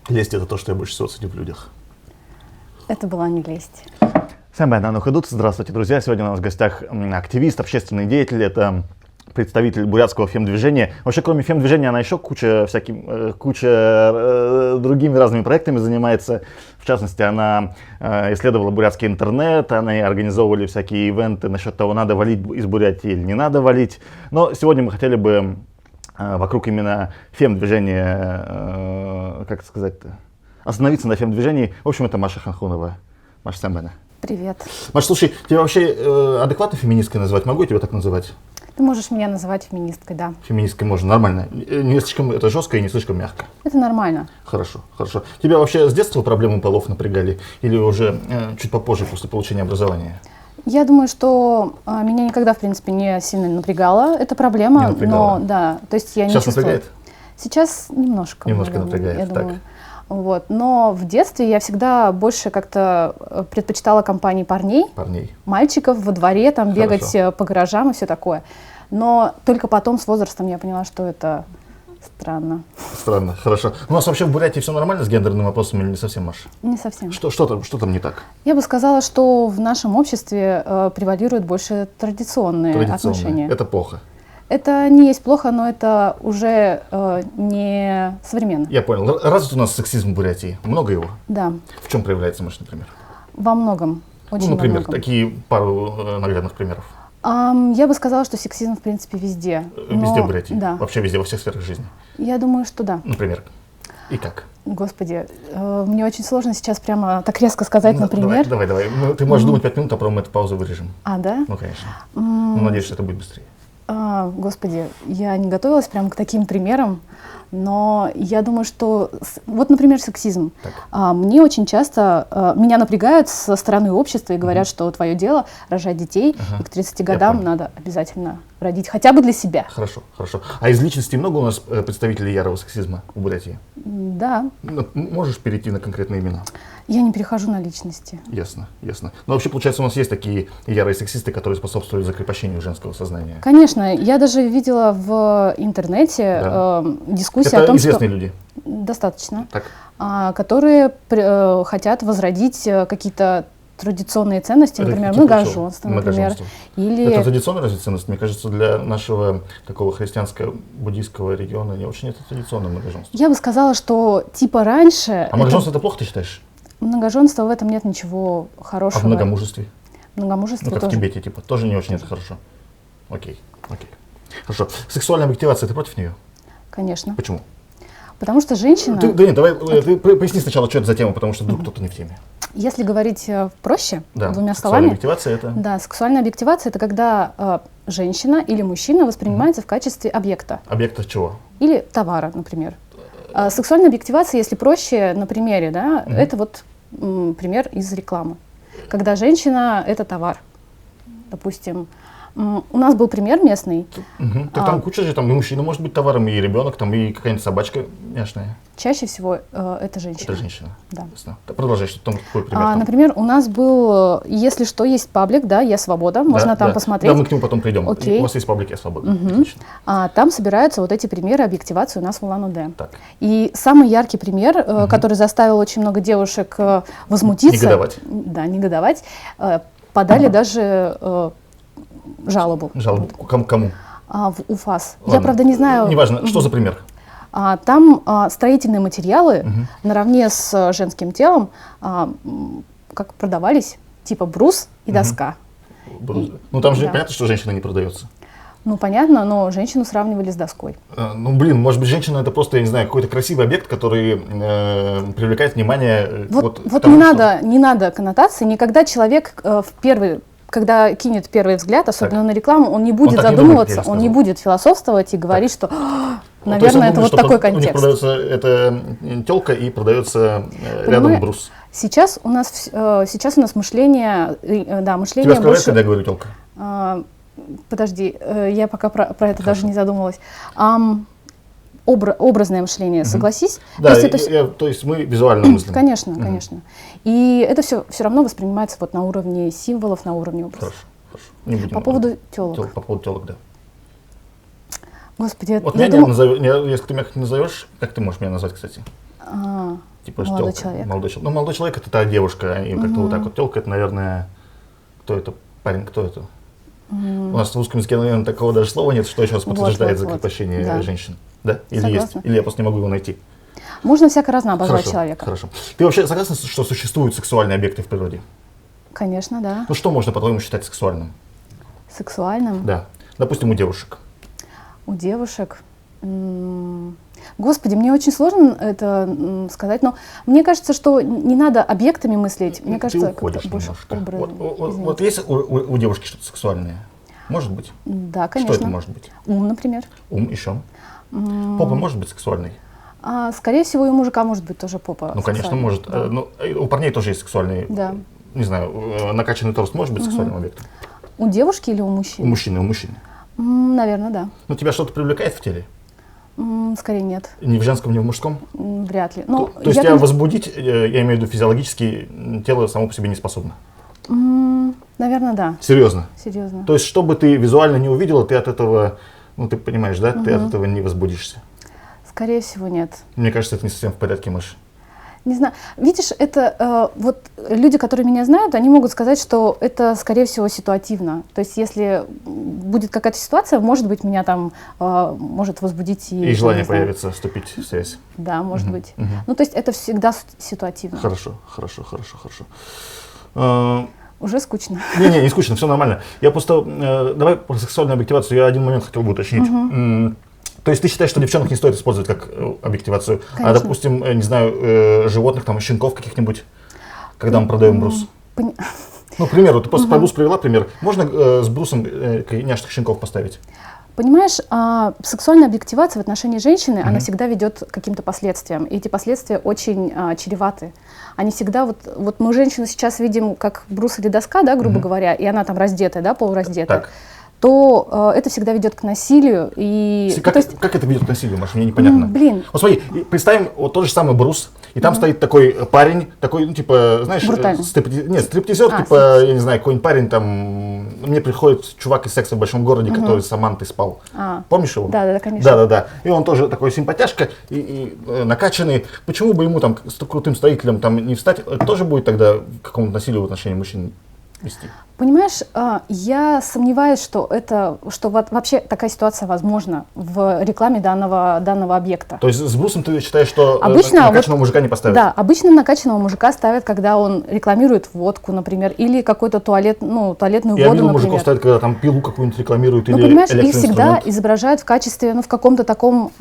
Лесть — это то, что я больше всего ценю в людях. Это была не лесть. Всем привет, здравствуйте, друзья. Сегодня у нас в гостях активист, общественный деятель. Это представитель бурятского фем-движения. Вообще, кроме фем-движения, она еще куча другими разными проектами занимается. В частности, она исследовала бурятский интернет, она и организовывали всякие ивенты насчет того, надо валить из Бурятии или не надо валить. Но сегодня мы хотели бы вокруг именно фем-движения, как сказать-то, остановиться на фем-движении. В общем, это Маша Ханхунова. Маша Самбена. Привет. Маш, слушай, тебя вообще адекватно феминисткой называть? Могу я тебя так называть? Ты можешь меня называть феминисткой, да. Феминисткой можно, нормально. Не слишком это жестко и не слишком мягко. Это нормально. Хорошо, хорошо. Тебя вообще с детства проблемы полов напрягали? Или уже чуть попозже, после получения образования? Я думаю, что меня никогда, в принципе, не сильно напрягала эта проблема. Не напрягала? Но, да, то есть я Сейчас не чувствую... напрягает? Сейчас немножко. Немножко наверное, напрягает, я так. думаю. Вот. Но в детстве я всегда больше как-то предпочитала компании парней, мальчиков во дворе, там бегать по гаражам и все такое. Но только потом с возрастом я поняла, что это странно. Странно, хорошо. У нас вообще в Бурятии все нормально с гендерным вопросом или не совсем, Маша? Не совсем. Что там не так? Я бы сказала, что в нашем обществе превалируют больше традиционные отношения. Это плохо. Это не есть плохо, но это уже не современно. Я понял. Развит у нас сексизм в Бурятии? Много его? Да. В чем проявляется, Маша, например? Во многом. Очень например, во многом. такие пару наглядных примеров. Я бы сказала, что сексизм в принципе везде. Везде в Бурятии? Да. Вообще везде, во всех сферах жизни? Я думаю, что да. Например? И как? Господи, мне очень сложно сейчас прямо так резко сказать, например. Давай. Ты можешь думать 5 минут, а потом мы эту паузу вырежем. А, да? Ну, конечно. Надеюсь, что это будет быстрее. Господи, я не готовилась прямо к таким примерам, но я думаю, что... Вот, например, сексизм. Мне очень часто... Меня напрягают со стороны общества и говорят, что твое дело рожать детей, и к 30 годам надо обязательно родить, хотя бы для себя. Хорошо. А из личностей много у нас представителей ярого сексизма в Бурятии? Да. Можешь перейти на конкретные имена? Я не перехожу на личности. Ясно. Но вообще, получается, у нас есть такие ярые сексисты, которые способствуют закрепощению женского сознания. Конечно. Я даже видела в интернете дискуссии это о том, известные люди? Достаточно. Так. Которые хотят возродить какие-то традиционные ценности, например, многоженство, например. Или... Это традиционная разве ценность? Мне кажется, для нашего такого христианско-буддийского региона не очень это традиционное многоженство. Я бы сказала, что типа раньше... А многоженство это плохо, ты считаешь? Многоженство, в этом нет ничего хорошего. А в многомужестве? Многомужество как тоже. в Тибете, типа, тоже не очень это хорошо. Окей. Хорошо. Сексуальная объективация, ты против нее? Конечно. Почему? Потому что женщина... Давай, ты поясни сначала, что это за тема, потому что вдруг кто-то не в теме. Если говорить проще, двумя словами... Сексуальная объективация это... Да, сексуальная объективация — это когда женщина или мужчина воспринимается в качестве объекта. Объекта чего? Или товара, например. Сексуальная объективация, если проще, на примере, это вот пример из рекламы. Когда женщина — это товар. Допустим, у нас был пример местный. Так там куча же, там и мужчина может быть товаром, и ребенок, там и какая-нибудь собачка няшная. Чаще всего это женщина. Это женщина. Да. Продолжай, что там какой пример? Например, у нас был, если что, есть паблик, «Я свобода», можно там посмотреть. Да, мы к нему потом придем. Окей. У вас есть паблик «Я свобода». Отлично. Там собираются вот эти примеры объективации у нас в Улан-Удэ. И самый яркий пример, который заставил очень много девушек возмутиться. Негодовать. Да, негодовать. Подали даже жалобу. Жалобу кому? В УФАС. Ладно. Я, правда, не знаю... Неважно, что за пример? Там строительные материалы наравне с женским телом как продавались, типа брус и доска. Ну там же понятно, что женщина не продается. Ну понятно, но женщину сравнивали с доской. Может быть, женщина это просто, я не знаю, какой-то красивый объект, который привлекает внимание. Вот не надо коннотации, никогда человек когда кинет первый взгляд, особенно на рекламу, он не будет задумываться, он не будет философствовать и говорить, что, наверное, это вот такой контекст. У них продается эта телка и продается рядом брус. Сейчас у нас мышление, мышление тебя больше... когда я говорю телка? Подожди, я пока про это даже не задумывалась. Образное мышление, согласись? Да, то есть мы визуально мыслим. Конечно. И это все равно воспринимается вот на уровне символов, на уровне образа. Хорошо. Не будем по поводу телок. По поводу телок, да. Господи, вот если ты меня как-то назовешь, как ты можешь меня назвать, кстати? Типа Молодой тёлка. человек. Молодой человек. Ну, молодой человек это та девушка, им как-то вот так вот. Тёлка это, наверное, кто это? Парень, кто это? У нас в русском языке, наверное, такого даже слова нет, что еще раз подтверждает закрепление женщин. Да? Или Согласна. есть? Или я просто не могу его найти. Можно всяко-разно обозвать Хорошо, человека. хорошо. Ты вообще согласна, что существуют сексуальные объекты в природе? Конечно, да. Ну, что можно, по-твоему, считать сексуальным? Сексуальным. Да. Допустим, у девушек. У девушек. Господи, мне очень сложно это сказать, но мне кажется, что не надо объектами мыслить. Мне кажется, ты уходишь больше немножко. образом. Вот есть у девушки что-то сексуальное? Может быть? Да, конечно. Что это может быть? Ум, например. Ум еще? Попа может быть сексуальной? Скорее всего, и у мужика может быть тоже попа. Ну, конечно, сексуальной. может. Да. Ну, у парней тоже есть сексуальные. Да. Не знаю, накачанный торс может быть сексуальным объектом? У девушки или у мужчины? У мужчины. Наверное, да. Ну, тебя что-то привлекает в теле? Скорее нет. Ни в женском, ни в мужском? Вряд ли. Но То есть тебя возбудить, я имею в виду физиологически, тело само по себе не способно? Наверное, да. Серьезно? Серьезно. То есть, что бы ты визуально не увидела, ты от этого, ну, ты понимаешь, да, ты от этого не возбудишься? Скорее всего, нет. Мне кажется, это не совсем в порядке, Маш. Не знаю. Видишь, это вот люди, которые меня знают, они могут сказать, что это, скорее всего, ситуативно. То есть, если будет какая-то ситуация, может быть, меня там может возбудить и желание появится вступить в связь. Да, может быть. Ну, то есть, это всегда ситуативно. Хорошо. Уже скучно. Не скучно, все нормально. Я просто, давай про сексуальную объективацию я один момент хотел бы уточнить. То есть ты считаешь, что девчонок не стоит использовать как объективацию, Конечно. а, допустим, не знаю, животных, там, щенков каких-нибудь, когда мы продаем брус? Ну, к примеру, ты просто про брус привела пример. Можно с брусом няшных щенков поставить? Понимаешь, сексуальная объективация в отношении женщины, она всегда ведет к каким-то последствиям. И эти последствия очень чреваты. Они всегда, вот мы женщину сейчас видим как брус или доска, да, грубо говоря, и она там раздетая, да, полураздетая. Так. То это всегда ведет к насилию. И, как это ведет к насилию, Маша, мне непонятно. Вот смотри, представим вот тот же самый брус, и там стоит такой парень, такой, ну, типа, знаешь, стриптизер, типа, я не знаю, какой-нибудь парень там, мне приходит чувак из «Секса в большом городе», который с Самантой спал. Помнишь его? Да, конечно. Да. И он тоже такой симпатяшка и накачанный. Почему бы ему там с крутым строителем там не встать? Это тоже будет тогда к какому-то насилию в отношении мужчин вести? Понимаешь, я сомневаюсь, что вообще такая ситуация возможна в рекламе данного объекта. То есть с брусом ты считаешь, что обычно, накачанного мужика не поставят? Да, обычно накачанного мужика ставят, когда он рекламирует водку, например, или какой-то туалетную воду, например. Я видел мужиков ставят, когда там пилу какую-нибудь рекламируют, или понимаешь, их всегда изображают в качестве, в каком-то таком,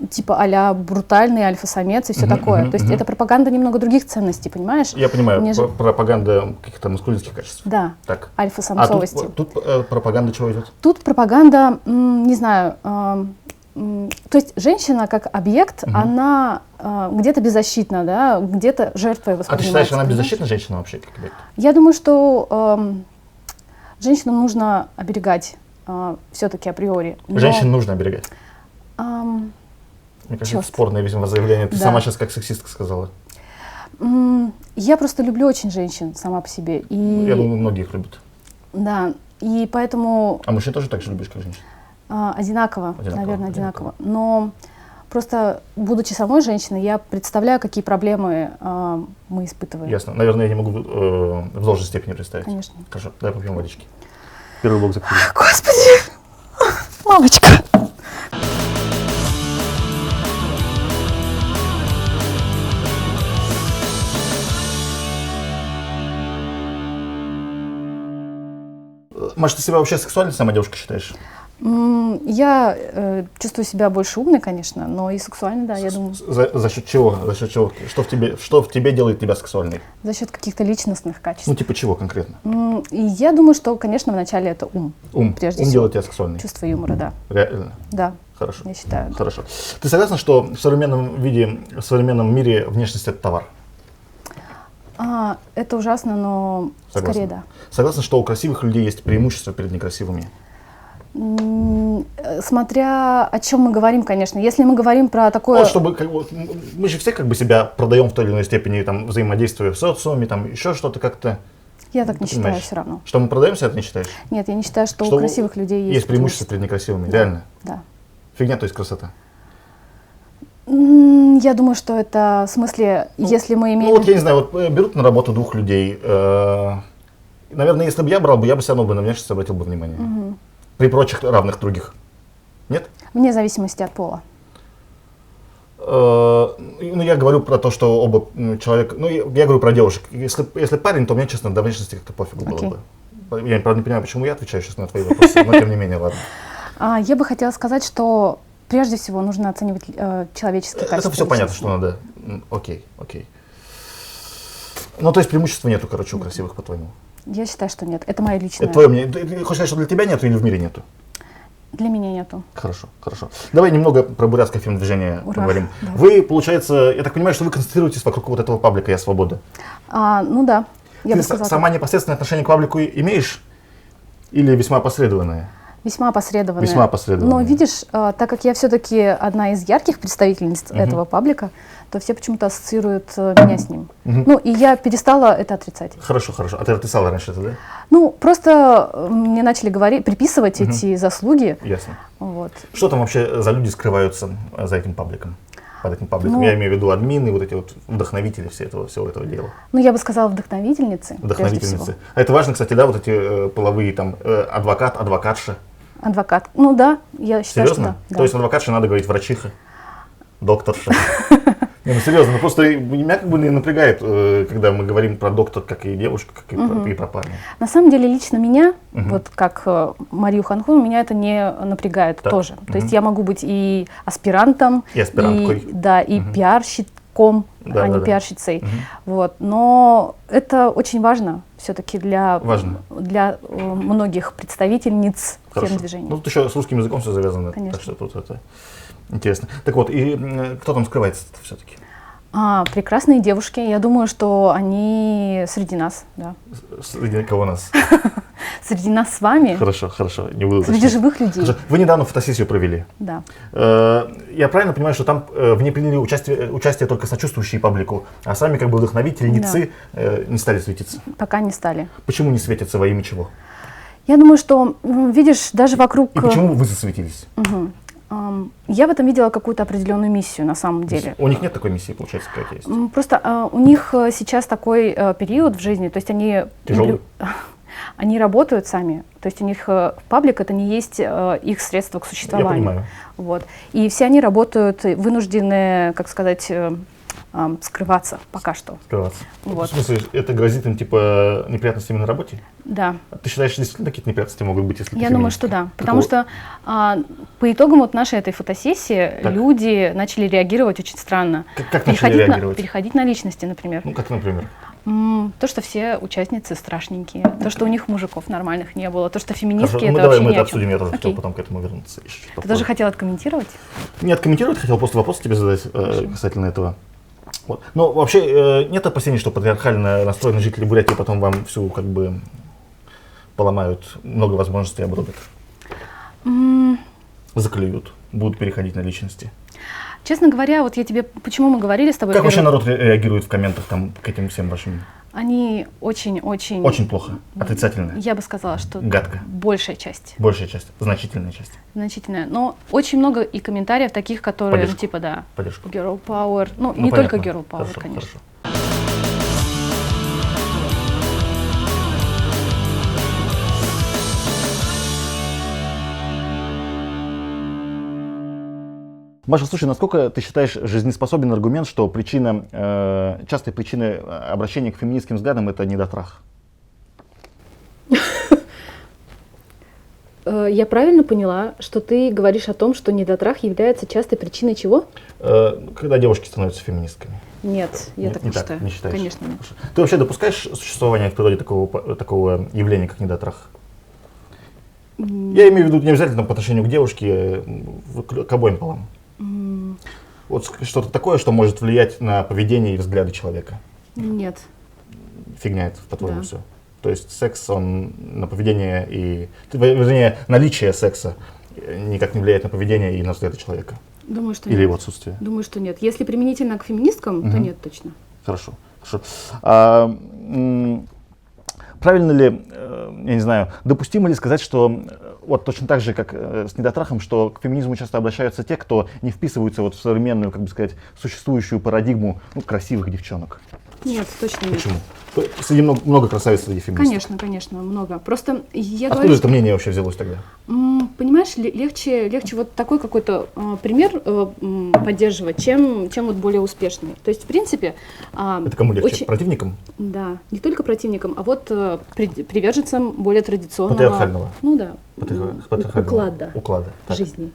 типа а-ля брутальный альфа-самец и все такое. То есть это пропаганда немного других ценностей, понимаешь? Я понимаю, пропаганда каких-то маскулинских качеств. Да. Так. Альфа-самцовости. Тут пропаганда чего идет? Тут пропаганда, не знаю, то есть женщина как объект, она где-то беззащитна, да, где-то жертвой воспринимается. А ты считаешь, она беззащитна, женщина, вообще как объект? Я думаю, что женщинам нужно оберегать все-таки априори. Женщин нужно оберегать? Мне кажется, это спорное, видимо, заявление. Ты сама сейчас как сексистка сказала. Я просто люблю очень женщин сама по себе. И, я думаю, многие их любят. Да, и поэтому... А мужчин тоже так же любишь, как женщин? Одинаково, наверное, одинаково. Но просто, будучи самой женщиной, я представляю, какие проблемы мы испытываем. Ясно. Наверное, я не могу в должной степени представить. Конечно. Хорошо, давай попьем водички. Первый блок закрыли. Господи! Мамочка! Маш, ты себя вообще сексуальной сама девушка считаешь? Я чувствую себя больше умной, конечно, но и сексуальной, да, я думаю. За счет чего? За счет чего? Что в тебе делает тебя сексуальной? За счет каких-то личностных качеств. Ну, типа чего конкретно? И я думаю, что, конечно, вначале это ум. Прежде всего. Делает тебя сексуальной? Чувство юмора, да. Реально? Да. Хорошо. Я считаю. Да. Хорошо. Ты согласна, что в современном мире внешность — это товар? Это ужасно, но Согласна. скорее да. Согласна, что у красивых людей есть преимущество перед некрасивыми? Смотря о чем мы говорим, конечно. Если мы говорим про такое... Вот, чтобы, мы же все себя продаем в той или иной степени, там, взаимодействуя в социуме, там, еще что-то как-то. Я так не считаю все равно. Что мы продаемся, это не считаешь? Нет, я не считаю, что у красивых людей есть преимущество перед некрасивыми, да. реально? Да. Фигня, то есть красота? Я думаю, что это в смысле, если мы имеем... Ну вот я не знаю, вот берут на работу двух людей. Наверное, если бы я брал, я бы все равно на внешность обратил бы внимание. При прочих равных других. Нет? Вне зависимости от пола. Ну, я говорю про то, что оба человека, ну, я говорю про девушек. Если парень, то мне, честно, до внешности как-то пофигу было бы. Я, правда, не понимаю, почему я отвечаю сейчас на твои вопросы, но тем не менее, ладно. Я бы хотела сказать, что прежде всего нужно оценивать человеческие качества. Это все понятно, что надо. Окей. Ну, то есть преимущества нету, короче, у красивых, по-твоему? Я считаю, что нет. Это мое личное. Это твое мнение. Ты хочешь сказать, что для тебя нету или в мире нету? Для меня нету. Хорошо. Давай немного про бурятское фильм-движение поговорим. Да. Вы, получается, я так понимаю, что вы концентрируетесь вокруг вот этого паблика «Я свобода». Ну да, я бы Ты сказала. сама непосредственное отношение к паблику имеешь? Или весьма опосредованное? Весьма опосредованное. Весьма опосредованное. Но видишь, так как я все-таки одна из ярких представительниц этого паблика, то все почему-то ассоциируют меня с ним. Ну, и я перестала это отрицать. Хорошо. А ты отрицала раньше это, да? Ну, просто мне начали приписывать эти заслуги. Ясно. Вот. Что там вообще за люди скрываются за этим пабликом? Под этим пабликом. Я имею в виду админы, вот эти вот вдохновители всего этого дела. Ну, я бы сказала, вдохновительницы. Вдохновительницы. А это важно, кстати, да, вот эти половые там адвокат, адвокатша. Адвокат. Ну да, я считаю, Серьезно? что да. То есть адвокатша надо говорить врачиха, докторша. Не, ну серьезно, просто меня как бы не напрягает, когда мы говорим про доктор, как и девушка, как и про парня. На самом деле, лично меня, вот как Марию Ханхун, меня это не напрягает тоже. То есть я могу быть и аспирантом, И аспиранткой. и пиарщиком, а не пиарщицей. Вот. Но это очень важно все-таки для многих представительниц фем-движения. Ну, тут еще с русским языком все завязано. Конечно. Так что тут это интересно. Так вот, и кто там скрывается все-таки? Прекрасные девушки. Я думаю, что они среди нас, да. Среди кого нас? Среди нас с вами. Хорошо, не буду Среди уточнять. живых людей. Хорошо. Вы недавно фотосессию провели. Да. Я правильно понимаю, что там в ней приняли участие только сочувствующие паблику, а сами как бы вдохновительницы не стали светиться? Пока не стали. Почему не светятся, во имя чего? Я думаю, что, видишь, даже вокруг... И почему вы засветились? Я в этом видела какую-то определенную миссию на самом деле. У них нет такой миссии, получается, какая-то есть? Просто у них сейчас такой период в жизни, то есть они... Тяжелый? Они работают сами, то есть у них паблик это не есть их средство к существованию. Я понимаю. Вот. И все они работают, вынуждены, как сказать, скрываться пока что. Скрываться. Вот. В смысле, это грозит им типа неприятностями на работе? Да. А ты считаешь, действительно какие-то неприятности могут быть, если ты Я думаю, что да. Потому что по итогам вот нашей этой фотосессии люди начали реагировать очень странно. Как начали реагировать? Переходить на личности, например. Ну, как, например? То, что все участницы страшненькие, то, что у них мужиков нормальных не было, то, что феминистки Хорошо, это вообще мы ни это о чем. обсудим, я тоже хотел Окей. потом к этому вернуться. Ты тоже хотела откомментировать? Не откомментировать, хотел просто вопрос тебе задать касательно этого. Вот. Но вообще нет опасений, что патриархально настроенные жители Бурятии потом вам всю как бы поломают, много возможностей обрубят, заклюют, будут переходить на личности. Честно говоря, вот я тебе, почему мы говорили с тобой? Как вообще народ реагирует в комментах там, к этим всем вашим? Они очень-очень... Очень плохо, отрицательно. Я бы сказала, что гадко. Большая часть. Большая часть, значительная часть. Значительная. Но очень много и комментариев таких, которые, Поддержку. ну типа, да, Поддержку. girl power. Ну, не понятно. только girl power, Хорошо, конечно. хорошо. Маша, слушай, насколько ты считаешь жизнеспособен аргумент, что частой причиной обращения к феминистским взглядам это недотрах? Я правильно поняла, что ты говоришь о том, что недотрах является частой причиной чего? Когда девушки становятся феминистками. Нет, я так не считаю. Не считаешь? Конечно, нет. Хорошо. Ты вообще допускаешь существование в природе такого явления, как недотрах? Я имею в виду не обязательно по отношению к девушке, к обоим полам. Вот что-то такое, что может влиять на поведение и взгляды человека. Нет. Фигня это, по-твоему, Да. все. То есть секс, он на поведение вернее, наличие секса никак не влияет на поведение и на взгляды человека. Думаю, что Или нет. его отсутствие. Думаю, что нет. Если применительно к феминисткам, то нет, точно. Хорошо. Правильно ли, я не знаю, допустимо ли сказать, что вот точно так же, как с недотрахом, что к феминизму часто обращаются те, кто не вписываются вот в современную, как бы сказать, существующую парадигму красивых девчонок. Нет, точно нет. Почему? Среди много красавиц среди феминисток. Конечно, конечно, много. Просто я Откуда говорю, это мнение вообще взялось тогда? понимаешь, легче вот такой какой-то пример поддерживать, чем вот более успешный. То есть, в принципе... Это кому легче? Противникам? Да, не только противникам, а вот приверженцам более традиционного... Патриархального? Ну да, Патриархального. Уклада. Так. жизни.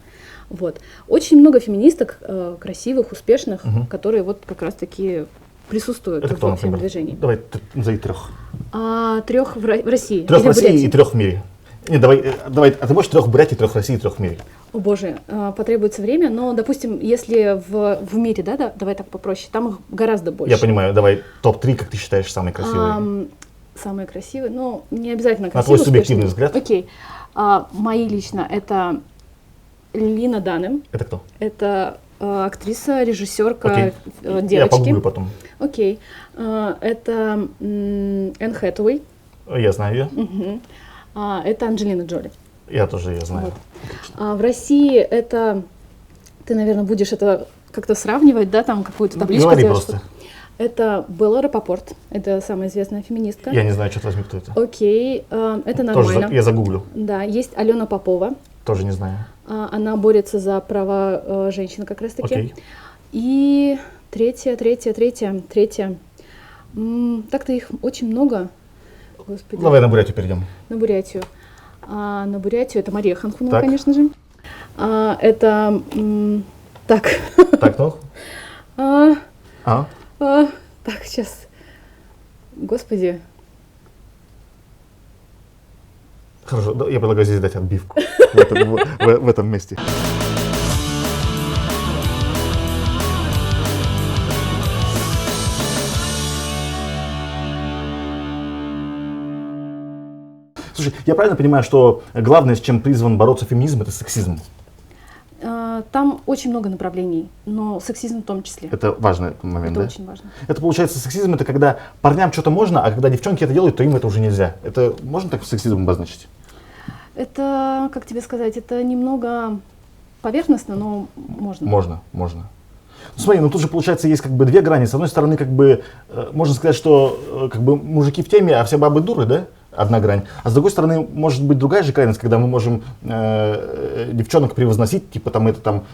Вот. Очень много феминисток красивых, успешных, которые вот как раз-таки присутствуют Это кто, в всем например? движении. Давай, назови 3. 3 в России. 3 в или России Бурятии. и 3 в мире. Нет, давай, а ты можешь 3 в Бурятии, 3 в России и 3 в мире? О боже, потребуется время, но, допустим, если в мире, да, давай так попроще, там их гораздо больше. Я понимаю, давай топ-3, как ты считаешь, самые красивые? Самые красивые, ну, не обязательно На красивые. твой субъективный успешные. взгляд? Окей. Мои лично это Лина Данем. Это кто? Это актриса, режиссерка, Окей. девочки. Я погуглю потом. Окей. Это Энн Хэтэуэй. Я знаю ее. Это Анджелина Джоли. Я тоже ее знаю. Вот. В России это... Ты, наверное, будешь это как-то сравнивать, да, там какую-то табличку. Говори делаешь. просто. Это Белла Рапопорт. Это самая известная феминистка. Я не знаю, что возьми, кто это. Окей. Это Тоже нормально. я загуглю. Да, есть Алена Попова. Тоже не знаю. Она борется за права женщин как раз-таки. Окей. И третья. Так-то их очень много. Господи. Давай на Бурятию перейдем. На Бурятию. На Бурятию это Мария Ханхунова, Так. конечно же. Это... Так. Так, ну? Так, сейчас. Господи. Хорошо, я предлагаю здесь дать отбивку в этом месте. Слушай, я правильно понимаю, что главное, с чем призван бороться феминизм, это сексизм? Там очень много направлений, но сексизм в том числе. Это важный момент, Это да? очень важно. Это получается сексизм, это когда парням что-то можно, а когда девчонки это делают, то им это уже нельзя. Это можно так сексизм обозначить? Это, как тебе сказать, это немного поверхностно, но можно. Можно. Ну, смотри, ну тут же получается есть как бы две грани. С одной стороны, как бы можно сказать, что как бы мужики в теме, а все бабы дуры, да? Одна грань. А с другой стороны, может быть другая же крайность, когда мы можем девчонок превозносить, типа там это там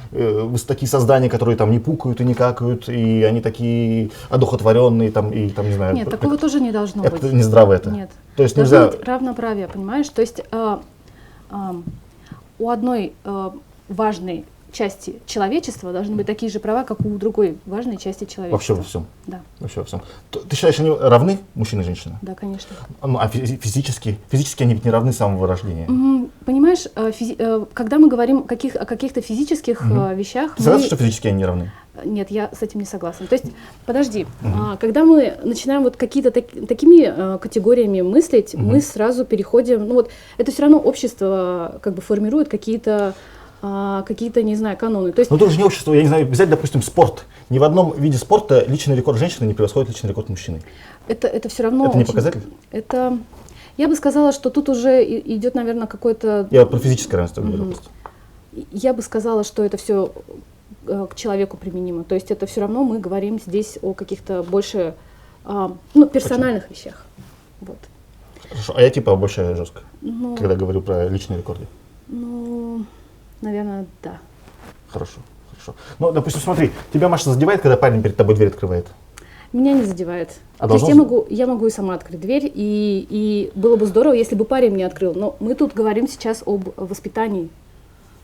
такие создания, которые там не пукают и не какают, и они такие одухотворенные, там, и там, не знаю. Нет, такого тоже не должно быть. Это не здраво это? Нет. То есть Должно нельзя... быть равноправие, понимаешь? То есть у одной важной части человечества должны быть такие же права, как у другой важной части человечества. Вообще во всем? Да. Вообще во всем. Ты считаешь, они равны, мужчины и женщины? Да, конечно. Ну, а физически? Физически они ведь не равны с самого рождения. Понимаешь, когда мы говорим о каких-то физических вещах... Ты согласен, что физически они не равны? Нет, я с этим не согласна. То есть, подожди, когда мы начинаем вот какие-то такими категориями мыслить, мы сразу переходим... Ну вот, это все равно общество как бы формирует какие-то, не знаю, каноны. То есть, но тоже не общество, я не знаю, взять, допустим, спорт. Ни в одном виде спорта личный рекорд женщины не превосходит личный рекорд мужчины. это все равно... Это не показатель? Это... Я бы сказала, что тут уже идет, наверное, какое-то... Я про физическое равенство говорю просто. Я бы сказала, что это все к человеку применимо. То есть это все равно мы говорим здесь о каких-то больше персональных вещах. Вот. Хорошо, а я типа больше жестко, Ну, когда говорю про личные рекорды. ну, наверное, да. Хорошо. Ну, допустим, смотри, тебя Маша задевает, когда парень перед тобой дверь открывает? Меня не задевает. А То есть должно... я могу и сама открыть дверь, и было бы здорово, если бы парень мне открыл. Но мы тут говорим сейчас об воспитании.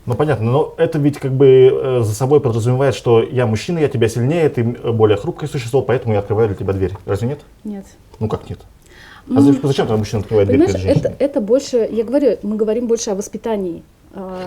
Ну, понятно, но это ведь как бы за собой подразумевает, что я мужчина, я тебя сильнее, ты более хрупкое существо, поэтому я открываю для тебя дверь. Разве нет? Нет. Ну, как нет? А зачем тогда мужчина открывает дверь перед Понимаешь, женщиной? это больше, я говорю, мы говорим больше о воспитании.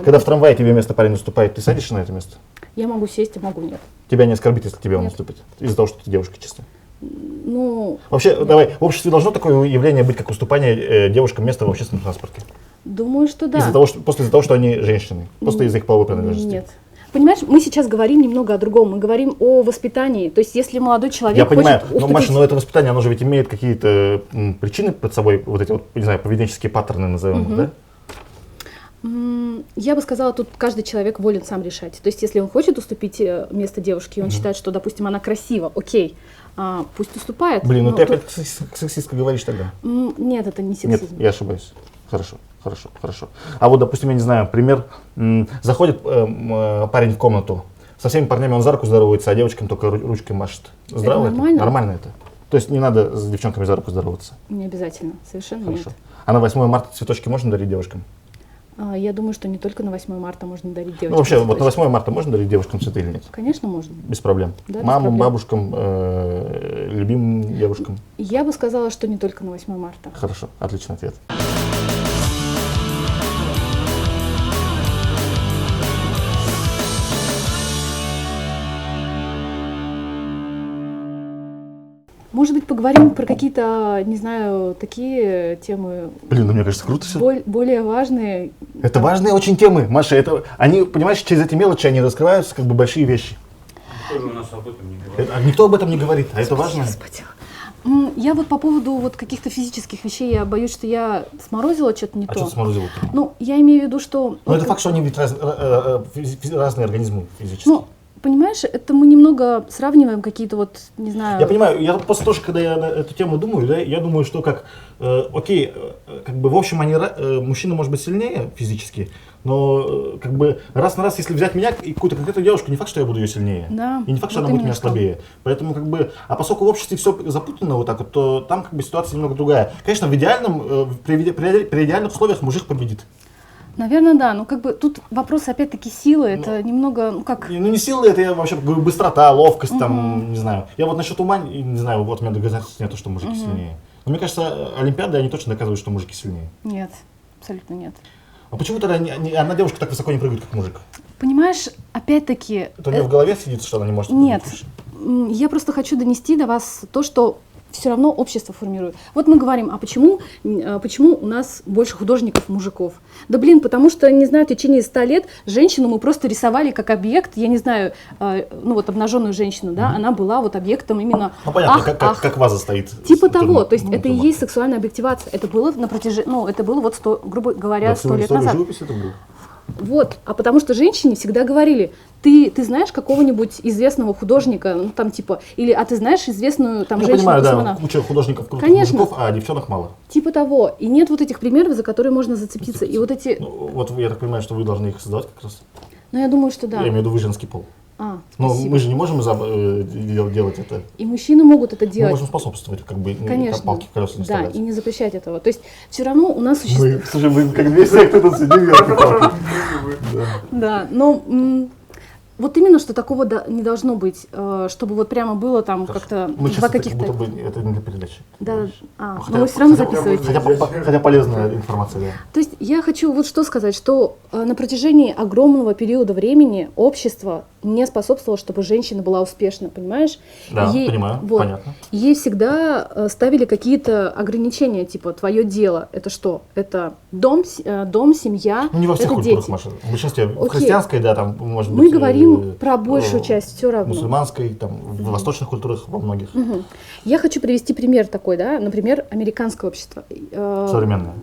Когда в трамвае тебе место парень уступает, ты садишься на это место? Я могу сесть, а могу нет. Тебя не оскорбит, если тебе он Нет. уступит? Из-за того, что ты девушка чистая? Ну, Вообще, давай, в обществе должно такое явление быть, как уступание девушкам места в общественном транспорте? думаю, что да. Просто из-за того, что они женщины? Просто из-за их половой принадлежности? Нет. Понимаешь, мы сейчас говорим немного о другом. Мы говорим о воспитании. То есть, если молодой человек Я понимаю, хочет но, уступить... Маша, но это воспитание, оно же ведь имеет какие-то причины под собой, вот эти вот, не знаю, поведенческие паттерны назовем их, да? Я бы сказала, тут каждый человек волен сам решать. То есть, если он хочет уступить место девушке, и он считает, что, допустим, она красива, окей, пусть уступает. Блин, ну Но ты тут- опять сексистка говоришь тогда. Нет, это не Нет, сексизм. я ошибаюсь. Хорошо, хорошо, хорошо. А вот, допустим, я не знаю, пример. Заходит парень в комнату, со всеми парнями он за руку здоровается, а девочкам только ручкой машет. Здраво это? нормально? Нормально это? То есть не надо с девчонками за руку здороваться? Не обязательно, совершенно Хорошо. нет. А на 8 марта цветочки можно дарить девушкам? Я думаю, что не только на 8 марта можно дарить девочкам. Ну вообще, вот на цветочки. 8 марта можно дарить девушкам цветы или нет? Конечно, можно. Без проблем. Да, без Мамам, проблем. бабушкам, любимым девушкам. Я бы сказала, что не только на 8 марта. Хорошо, отличный ответ. Может быть, поговорим про какие-то, не знаю, такие темы Блин, ну мне кажется, круто все. более важные. Это важные очень темы, Маша. Это, они, понимаешь, через эти мелочи они раскрываются как бы большие вещи. Тоже у нас об этом не говорит. А никто об этом не говорит, а это важно. Господи. Я вот по поводу вот каких-то физических вещей, я боюсь, что я сморозила что-то не А то. что ты сморозила-то? Ну, я имею в виду, что... Ну это факт, что они ведь разные организмы физически. Ну, понимаешь, это мы немного сравниваем какие-то вот, не знаю... Я понимаю, я просто тоже, когда я на эту тему думаю, да, я думаю, что как, окей, как бы в общем они, мужчина может быть сильнее физически, но как бы раз на раз, если взять меня и какую-то конкретную девушку, не факт, что я буду ее сильнее. Да, И не факт, что вот она будет именно меня что. слабее. Поэтому как бы, а поскольку в обществе все запутано вот так вот, то там как бы ситуация немного другая. Конечно, в идеальном, при идеальных условиях мужик победит. Наверное, да, но как бы тут вопрос опять-таки силы, это немного, ну как... Ну не сила, это я вообще говорю, быстрота, ловкость, там, не знаю. Я вот насчет ума, не знаю, вот у меня доказательств нет, что мужики сильнее. Но мне кажется, олимпиады, они точно доказывают, что мужики сильнее. Нет, абсолютно нет. А почему тогда одна девушка так высоко не прыгает, как мужик? Понимаешь, опять-таки... Это у нее в голове сидит, что она не может Нет, прыгать выше? Я просто хочу донести до вас то, что все равно общество формирует. Вот мы говорим, а почему у нас больше художников мужиков? Да блин, потому что, не знаю, в течение 100 лет женщину мы просто рисовали как объект, я не знаю, ну вот обнаженную женщину, да, она была вот объектом именно Ну понятно, ах, как, ах. как ваза стоит. Типа с того, тюрьмой. то есть Ну, это и тюрьма. есть сексуальная объективация. Это было на протяжении, ну это было вот 100, грубо говоря, Да, 100 всю лет историю назад. живописи это было. Вот, а потому что женщине всегда говорили, ты знаешь какого-нибудь известного художника, ну там типа, или а ты знаешь известную там Я женщину понимаю, да, космонавт? куча художников крутых Конечно. мужиков, а девчонок мало. Типа того. И нет вот этих примеров, за которые можно зацепиться. И вот эти, Ну, вот я так понимаю, что вы должны их создавать как раз. ну я думаю, что да. Я имею в виду вы женский пол. Но Спасибо. мы же не можем делать это. И мужчины могут это Мы делать. можем способствовать, как бы Конечно. палки в колеса не Да, вставлять. и не запрещать этого. То есть все равно у нас существует... Слушай, мы как две секты тут сидим, я Да, но вот именно, что такого не должно быть, чтобы вот прямо было там как-то Мы сейчас два как каких-то... будто бы это не для передачи. Да, Хотя- но вы все равно хотя- записываете. Хотя полезная информация, да. То есть я хочу вот что сказать, что на протяжении огромного периода времени общество не способствовало, чтобы женщина была успешна, понимаешь? Да, понимаю, понятно. Ей всегда ставили какие-то ограничения, типа твое дело, это что? Это дом, семья, Ну не во всех это культурах, дети. Маша. В большинстве в Окей. христианской, да, там может быть. Мы говорим про большую часть, все равно. Мусульманской, там, в восточных культурах во многих. Я хочу привести пример такой, да, например, американское общество. Современное.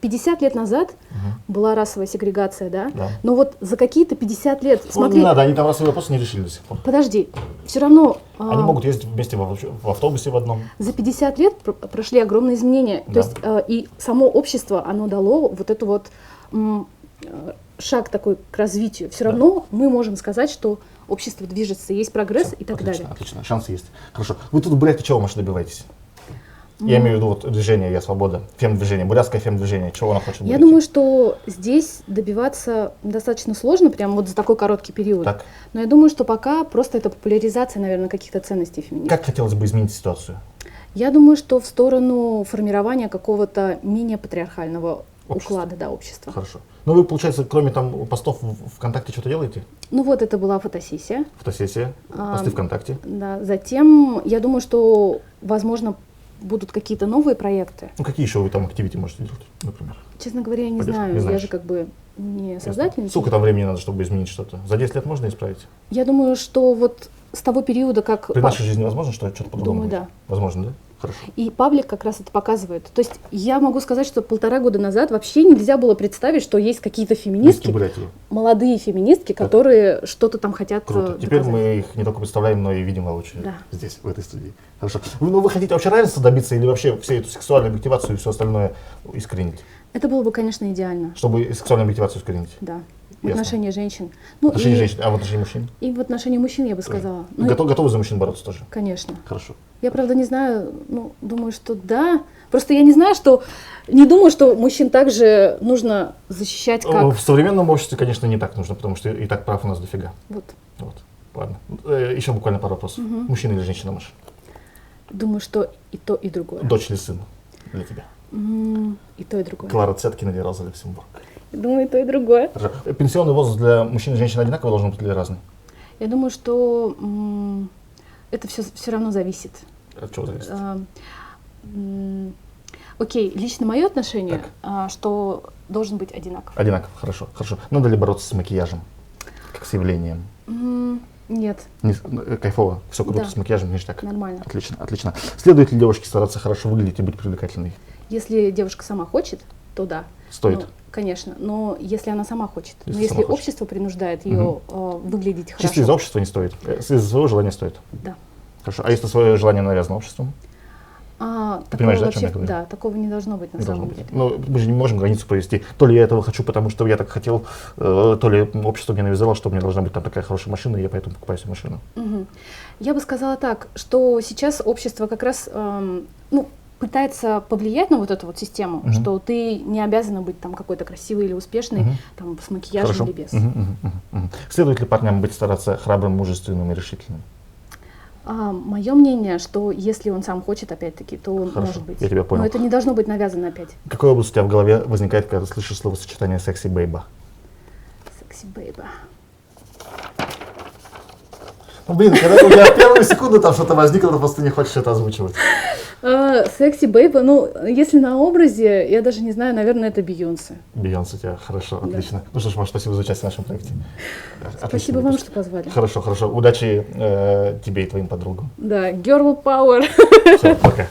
50 лет назад была расовая сегрегация, да? Да. Но вот за какие-то 50 лет, Ну, смотри, не надо, они там расовые вопросы не решили до сих пор. подожди, все равно Они могут ездить вместе в автобусе в одном. за 50 лет прошли огромные изменения. Да. То есть и само общество, оно дало вот эту вот шаг такой к развитию. Все равно мы можем сказать, что общество движется, есть прогресс и так Отлично, далее. отлично, шансы есть. Хорошо. Вы тут в Бурятии чего, Маша, добиваетесь? Я имею в виду вот движение «Я свобода», фем-движение, бурятское фем-движение. Чего она хочет? в Я Бурятии? думаю, что здесь добиваться достаточно сложно, прям вот за такой короткий период. Так. Но я думаю, что пока просто это популяризация, наверное, каких-то ценностей феминизма. Как хотелось бы изменить ситуацию? Я думаю, что в сторону формирования какого-то менее патриархального Общества. уклада, да, общества. Хорошо. Ну вы, получается, кроме там постов в ВКонтакте что-то делаете? Ну вот это была фотосессия. Фотосессия, посты ВКонтакте. Да. Затем, я думаю, что, возможно, будут какие-то новые проекты. Ну какие еще вы там активити можете делать, например? Честно говоря, я не Поддержка, знаю. не Я знаешь. же как бы не Ясно. создательница. Сколько там времени надо, чтобы изменить что-то? За 10 лет можно исправить? Я думаю, что вот с того периода, как... При нашей жизни возможно, что что-то по-другому Думаю, будет? да. Возможно, да? Хорошо. И паблик как раз это показывает. То есть я могу сказать, что 1,5 года назад вообще нельзя было представить, что есть какие-то феминистки, молодые феминистки, которые что-то там хотят Круто. Теперь доказать. мы их не только представляем, но и видим воочию Да. здесь, в этой студии. Хорошо. Вы хотите вообще равенства добиться или вообще всю эту сексуальную объективацию и все остальное искоренить? Это было бы, конечно, идеально. Чтобы сексуальную объективацию искоренить? Да. В Ясно. отношении женщин. В отношении женщин, а в отношении мужчин? И в отношении мужчин, я бы сказала. Ну, Готовы за мужчин бороться тоже? конечно. Хорошо. Я, правда, не знаю, ну, думаю, что да. Просто я не знаю, не думаю, что мужчин также нужно защищать как... В современном обществе, конечно, не так нужно, потому что и так прав у нас дофига. Вот. Вот. Ладно. Еще буквально пару вопросов. Мужчина или женщина, Маша? Думаю, что и то, и другое. Дочь или сын для тебя? И то, и другое. Клара Цеткина или Роза Люксембург? Думаю, и то, и другое. Хорошо. Пенсионный возраст для мужчин и женщин одинаковый должен быть или разный? Я думаю, что это все равно зависит. От чего зависит? Окей, лично мое отношение, что должен быть одинаков. Одинаково, хорошо, хорошо. Надо ли бороться с макияжем, как с явлением? Нет, Кайфово, все круто Да. с макияжем, ништяк. нормально. Отлично, отлично. Следует ли девушке стараться хорошо выглядеть и быть привлекательной? Если девушка сама хочет, то да. Стоит. Ну, конечно, но если она сама хочет. Если Но если сама хочет. общество принуждает ее выглядеть Чисто хорошо. из-за общества не стоит, из-за своего желания стоит. Да. Хорошо. А если свое желание навязано обществом? Такого понимаешь, да, о чем вообще, я говорю? да, такого не должно быть на Не самом должно быть. деле. Ну, мы же не можем границу провести. То ли я этого хочу, потому что я так хотел, то ли общество мне навязало, что у меня должна быть там такая хорошая машина, и я поэтому покупаю себе машину. Я бы сказала так, что сейчас общество как раз пытается повлиять на вот эту вот систему, что ты не обязана быть там какой-то красивой или успешной, там с макияжем Хорошо. или без. Следует ли парням быть стараться храбрым, мужественным и решительным? Мое мнение, что если он сам хочет, опять-таки, то он Хорошо, может быть. я тебя понял. Но это не должно быть навязано опять. Какой образ у тебя в голове возникает, когда ты слышишь словосочетание «секси бейба»? Секси бейба. Ну, блин, когда у тебя первую секунду там что-то возникло, ты просто не хочешь это озвучивать. Секси бейба, если на образе, я даже не знаю, наверное, это Бейонсе. Бейонсе у тебя, хорошо, отлично. Ну что ж, Маш, спасибо за участие в нашем проекте. Спасибо Отличный вам, выпуск. что позвали. Хорошо, хорошо. Удачи тебе и твоим подругам. Да, girl power. Все, пока.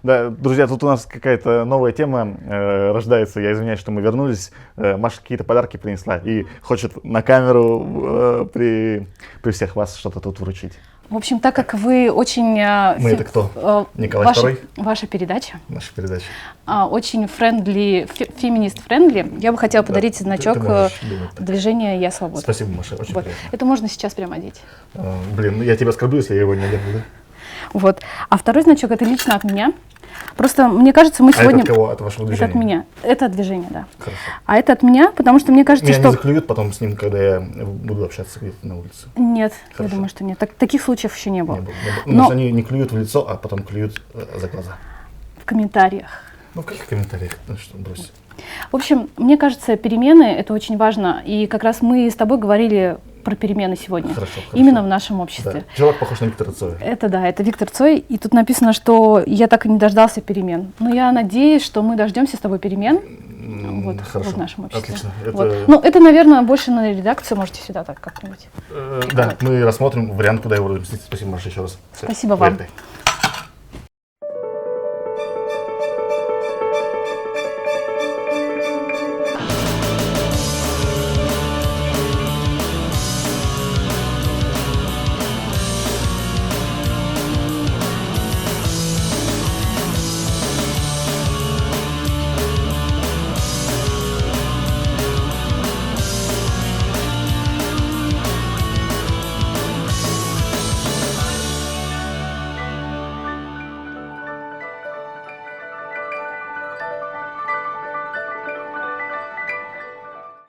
Да, друзья, тут у нас какая-то новая тема рождается. Я извиняюсь, что мы вернулись. Маша какие-то подарки принесла и хочет на камеру при всех вас что-то тут вручить. В общем, так как вы очень... Мы это кто? Николай II? Ваша передача Наша передача. очень френдли, феминист-френдли. Я бы хотела подарить значок ты можешь думать так. движения «Я свободна». Спасибо, Маша, очень Вот. приятно. Это можно сейчас прямо одеть. Блин, я тебя оскорблю, если я его не одену, да? Вот. А второй значок — это лично от меня. Просто мне кажется, мы сегодня... А это от кого? От вашего движения? Это от меня. Это от движения, да. Хорошо. А это от меня, потому что мне кажется, Меня что... не заклюют потом с ним, когда я буду общаться где-то на улице. Нет, Хорошо. я думаю, что нет. Таких случаев еще не было. Не было. Но- Потому что они не клюют в лицо, а потом клюют за глаза. В комментариях. Ну, в каких комментариях? Ну что, брось. В общем, мне кажется, перемены — это очень важно. И как раз мы с тобой говорили про перемены сегодня. Хорошо, хорошо. Именно в нашем Да. обществе. Чувак похож на Виктора Цоя. Это Виктор Цой. И тут написано, что я так и не дождался перемен. Но я надеюсь, что мы дождемся с тобой перемен вот, Хорошо. в нашем обществе. Отлично. Вот. Это- Ну, это, наверное, больше на редакцию. Можете сюда так как-нибудь. Да, мы рассмотрим вариант, куда его разместить. Спасибо, Маша, еще раз. Всё, Спасибо вам. поехали.